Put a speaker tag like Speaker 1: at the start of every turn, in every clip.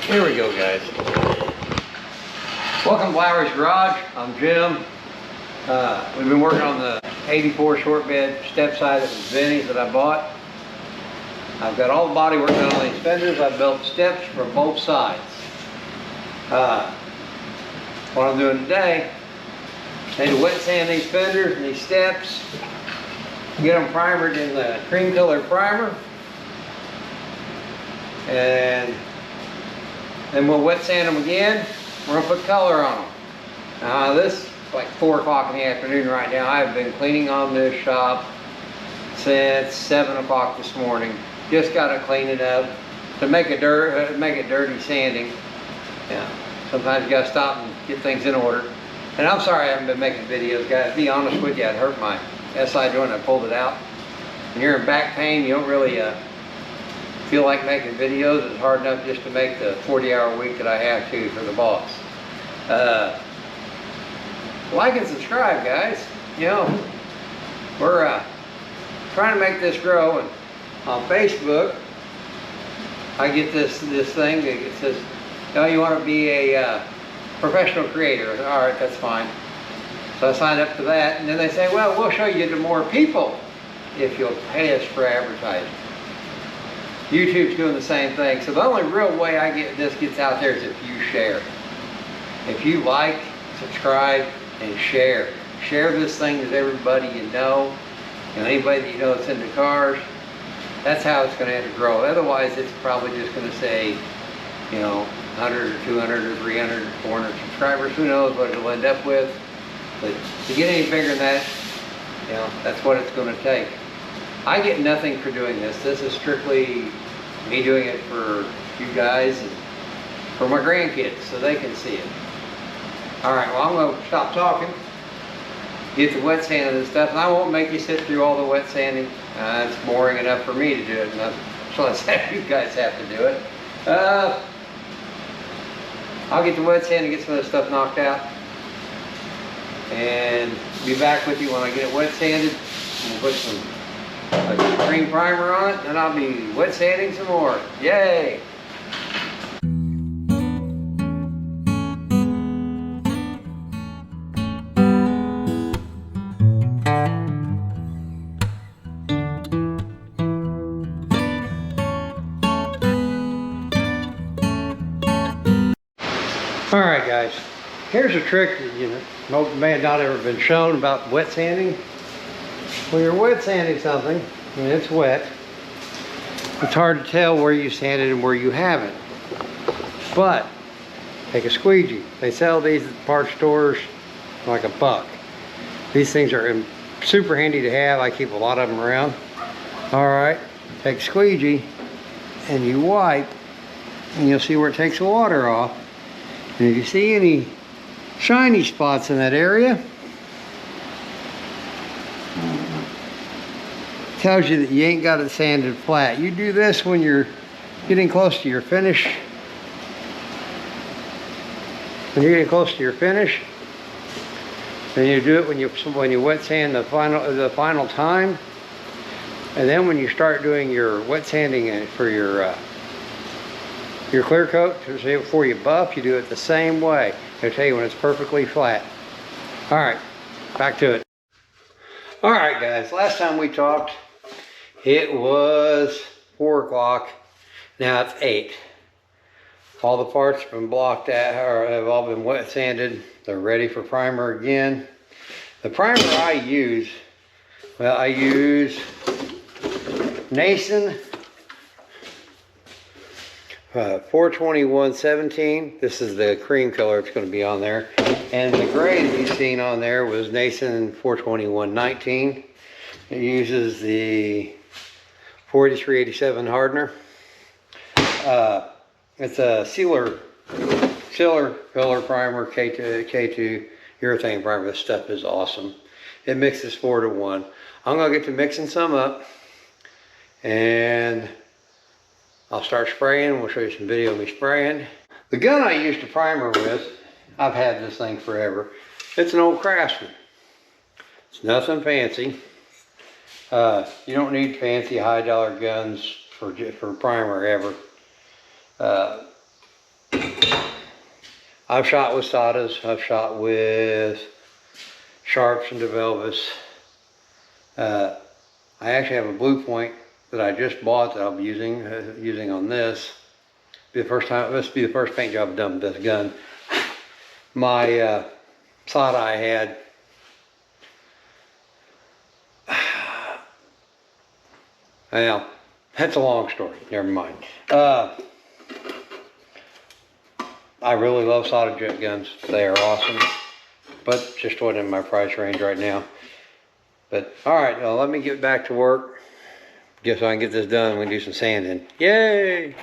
Speaker 1: Here we go, guys. Welcome to Flower's Garage. I'm Jim. We've been working on the 84 short bed step side that was Vinny's that I bought. I've got all the body work done on these fenders. I've built steps for both sides. What I'm doing today, I need to wet sand these fenders and these steps, get them primered in the cream color primer, and then we'll wet sand them again. We're gonna put color on them. Now this is like 4 o'clock in the afternoon right now. I've been cleaning on this shop since 7 o'clock this morning. Just gotta clean it up to make it dirty sanding. Yeah, sometimes you gotta stop and get things in order. And I'm sorry I haven't been making videos, guys. To be honest with you, I'd hurt my SI joint. I pulled it out. When you're in back pain, you don't really feel like making videos. It's hard enough just to make the 40-hour week that I have to for the boss. Like and subscribe, guys. You know, we're trying to make this grow. And on Facebook, I get this thing that says, "Oh, you want to be a professional creator?" All right, that's fine. So I signed up for that, and then they say, "Well, we'll show you to more people if you'll pay us for advertising." YouTube's doing the same thing. So the only real way this gets out there is if you share. If you like, subscribe, and share. Share this thing with everybody you know, and anybody that you know that's into cars. That's how it's going to grow. Otherwise, it's probably just going to say, you know, 100 or 200 or 300 or 400 subscribers. Who knows what it'll end up with. But to get any bigger than that, you know, that's what it's going to take. I get nothing for doing this. This is strictly me doing it for you guys and for my grandkids so they can see it. All right, well, I'm going to stop talking, get the wet sand of this stuff, and I won't make you sit through all the wet sanding. It's boring enough for me to do it, so let's have you guys have to do it. I'll get the wet sand and get some of this stuff knocked out, and be back with you when I get it wet sanded. And we'll put some cream primer on it, and I'll be wet sanding some more. Yay! All right, guys, here's a trick that may have not ever been shown about wet sanding. When you're wet sanding something and it's wet, it's hard to tell where you sanded and where you haven't. But take a squeegee. They sell these at the parts stores like $1. These things are super handy to have. I keep a lot of them around. All right, take a squeegee and you wipe, and you'll see where it takes the water off. And if you see any shiny spots in that area, tells you that you ain't got it sanded flat. You do this when you're getting close to your finish. When you're getting close to your finish, then you do it when you wet sand the final time. And then when you start doing your wet sanding for your clear coat, before you buff, you do it the same way. I'll tell you when it's perfectly flat. All right, back to it. All right, guys, last time we talked, it was 4 o'clock. Now it's 8. All the parts have been blocked out, or have all been wet sanded. They're ready for primer again. The primer I use, well, I use Nason 421-17. This is the cream color it's going to be on there. And the gray that you've seen on there was Nason 421-19. It uses the 4387 hardener. It's a sealer filler primer, K2 urethane primer. This stuff is awesome. It mixes 4 to 1. I'm going to get to mixing some up, and I'll start spraying. We'll show you some video of me spraying. The gun I used to primer with, I've had this thing forever. It's an old Craftsman. It's nothing fancy. You don't need fancy high dollar guns for primer ever. I've shot with Sadas, I've shot with Sharps and DeVelvis. I actually have a Blue Point that I just bought that I'll be using on this. This will be the first paint job I've done with this gun. My Sada I had, well, that's a long story, never mind. I really love Sada jet guns. They are awesome, but just wasn't in my price range right now. But all right, well, let me get back to work. Guess I can get this done. We can do some sanding. Yay!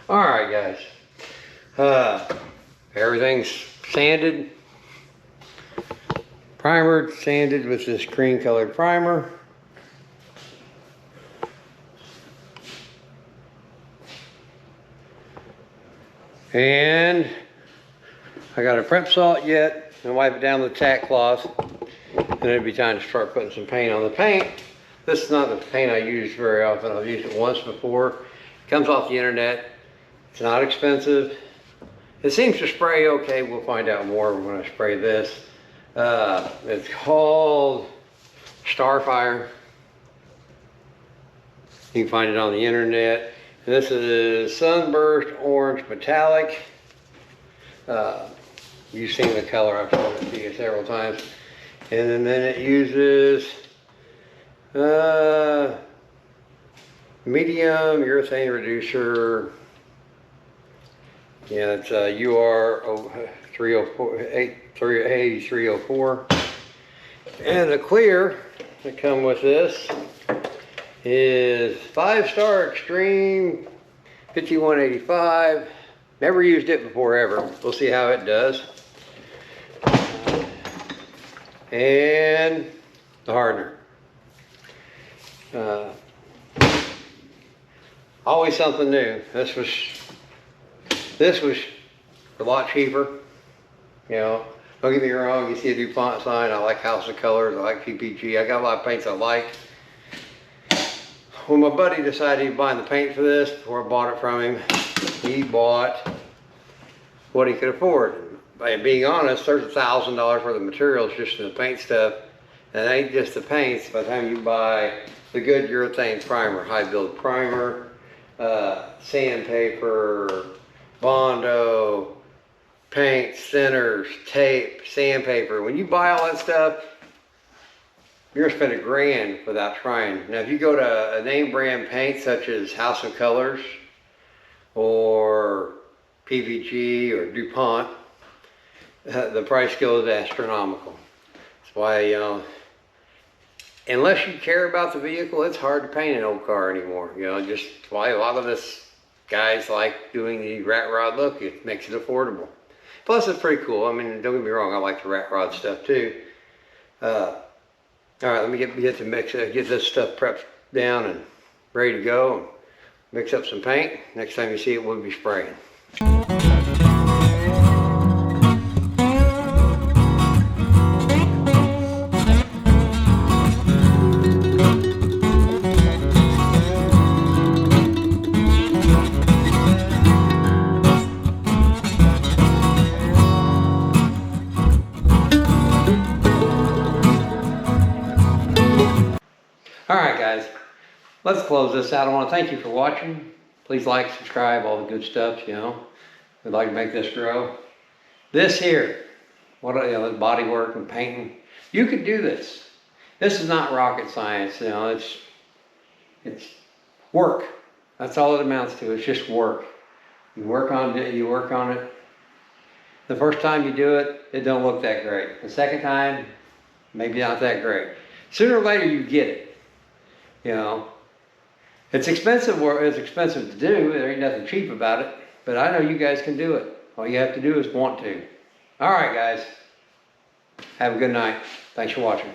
Speaker 1: Alright guys, everything's sanded, primered, sanded with this cream colored primer. And I got a prep salt yet, and wipe it down with a tack cloth, and it'll be time to start putting some paint on the paint. This is not the paint I use very often. I've used it once before. It comes off the internet. It's not expensive. It seems to spray okay. We'll find out more when I spray this. It's called Starfire. You can find it on the internet. And this is Sunburst Orange Metallic. You've seen the color. I've shown it to you several times. And then it uses medium urethane reducer. Yeah, it's UR 304. And the clear that come with this is 5-star Extreme 5185. Never used it before ever. We'll see how it does. And the hardener. Always something new. This was a lot cheaper. You know, don't get me wrong, you see a DuPont sign. I like House of Colors, I like PPG. I got a lot of paints I like. When my buddy decided he'd buy the paint for this, before I bought it from him, he bought what he could afford. By being honest, there's $1,000 worth of materials just in the paint stuff. And it ain't just the paints. By the time you buy the good urethane primer, high build primer, sandpaper, Bondo, paints, thinners, tape, sandpaper. When you buy all that stuff, you're gonna spend $1,000 without trying. Now, if you go to a name brand paint such as House of Colors or PVG or DuPont, the price goes astronomical. That's why, you know, unless you care about the vehicle, it's hard to paint an old car anymore. You know, just why a lot of us guys like doing the rat rod look. It makes it affordable. Plus, it's pretty cool. I mean, don't get me wrong, I like the rat rod stuff too. All right, let me get to mix it, get this stuff prepped down and ready to go. And mix up some paint. Next time you see it, we'll be spraying. All right, guys. let's close this out. I want to thank you for watching. Please like, subscribe, all the good stuff, you know. We'd like to make this grow. This here, body work and painting, you could do this. This is not rocket science, you know, it's work. That's all it amounts to, it's just work. You work on it. The first time you do it, it don't look that great. The second time, maybe not that great. Sooner or later you get it, you know. It's expensive work, it's expensive to do, there ain't nothing cheap about it, but I know you guys can do it. All you have to do is want to. All right, guys. Have a good night. Thanks for watching.